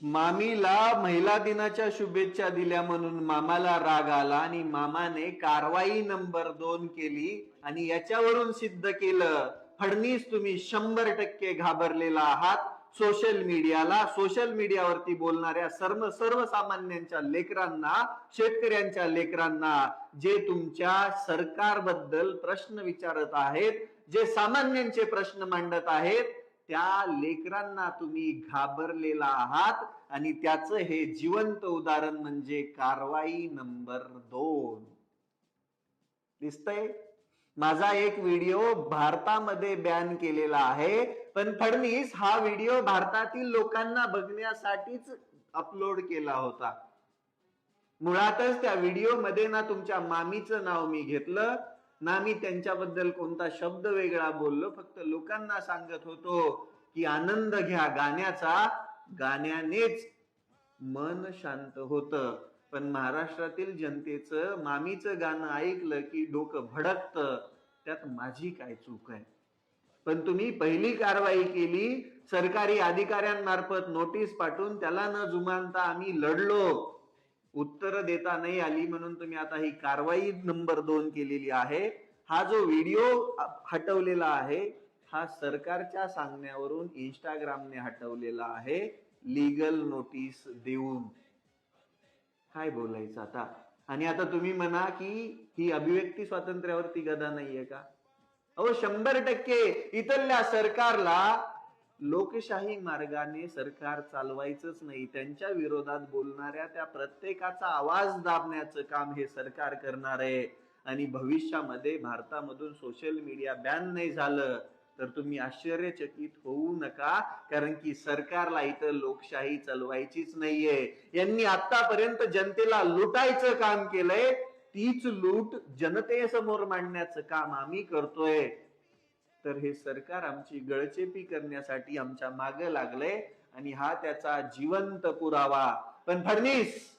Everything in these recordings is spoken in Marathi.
मामीला महिला दिनाच्या शुभेच्छा दिल्या म्हणून मामाला राग आला आणि मामाने कारवाई नंबर 2 केली आणि याच्यावरून सिद्ध केलं फडणवीस तुम्ही 100% घाबरलेला आहात. सोशल मीडियावरती बोलणाऱ्या सर्वसामान्यांच्या लेकरांना, शेतकऱ्यांच्या लेकरांना, जे तुमच्या सरकारबद्दल प्रश्न विचारत आहेत, जे सामान्यांचे प्रश्न मांडत आहेत, त्या लेकरांना तुम्ही घाबरलेला आहात. आणि त्याचं हे जिवंत उदाहरण म्हणजे कारवाई नंबर 2. दिसतंय? माझा एक व्हिडिओ भारतामध्ये बॅन केलेला आहे, पण फडणवीस हा व्हिडिओ भारतातील लोकांना बघण्यासाठीच अपलोड केला होता. मुळातच त्या व्हिडिओ मध्ये ना तुमच्या मामीचं नाव मी घेतलं, ना मी त्यांच्याबद्दल कोणता शब्द वेगळा बोललो. फक्त लोकांना सांगत होतो की आनंद घ्या गाण्याचा, गाण्यानेच मन शांत होतं. पण महाराष्ट्रातील जनतेचं मामीचं गाणं ऐकलं की डोकं भडकतं. त्यात माझी काय चूक आहे? पण तुम्ही पहिली कारवाई केली, सरकारी अधिकाऱ्यांमार्फत नोटीस पाठवून त्याला न जुमानता आम्ही लढलो. उत्तर देता नाही आली म्हणून तुम्ही आता ही कारवाई नंबर 2 केलेली आहे. हा जो व्हिडिओ हटवलेला आहे हा सरकारच्या सांगण्यावरून इंस्टाग्रामने हटवलेला आहे, लीगल नोटीस देऊन. काय बोलायचं आता? आणि आता तुम्ही म्हणा की ही अभिव्यक्ती स्वातंत्र्यावरती गदा नाहीये का? अहो 100% इथल्या सरकारला लोकशाही मार्गाने सरकार चालवायचंच नाही. त्यांच्या विरोधात बोलणाऱ्या त्या प्रत्येकाचा आवाज दाबण्याचं काम हे सरकार करणार आहे. आणि भविष्यामध्ये भारतामधून सोशल मीडिया बॅन नाही झालं तर तुम्ही आश्चर्यचकित होऊ नका, कारण की सरकारला इथं लोकशाही चालवायचीच नाहीये. यांनी आतापर्यंत जनतेला लुटायचं काम केलंय, तीच लूट जनतेसमोर मांडण्याचं काम आम्ही करतोय. तर हे सरकार आमची गळचेपी करण्यासाठी आमच्या मागे लागले आणि हा त्याचा जिवंत पुरावा. पण फडणवीस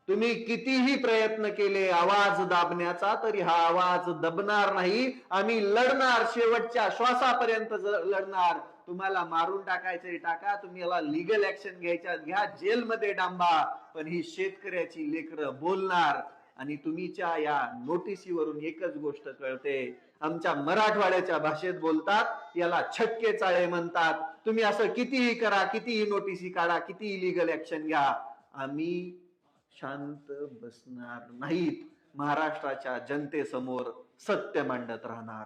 तुम्ही कितीही प्रयत्न केले आवाज दाबण्याचा तरी हा आवाज दबणार नाही. आम्ही लढणार, शेवटच्या श्वासापर्यंत लढणार. तुम्हाला मारून टाकायचे टाका, तुम्ही याला लीगल ऍक्शन घ्यायच्या घ्या, जेलमध्ये डांबा, पण ही शेतकऱ्याची लेकरं बोलणार. आणि तुम्हीच्या या नोटिसीवरून एकच गोष्ट कळते, आमच्या मराठवाड्याच्या भाषेत बोलतात याला छटके चाळे म्हणतात. तुम्ही असं कितीही करा, कितीही नोटिसी काढा, कितीही लीगल ऍक्शन घ्या, आम्ही शांत बसणार नाहीत. महाराष्ट्राच्या जनतेसमोर सत्य मांडत राहणार.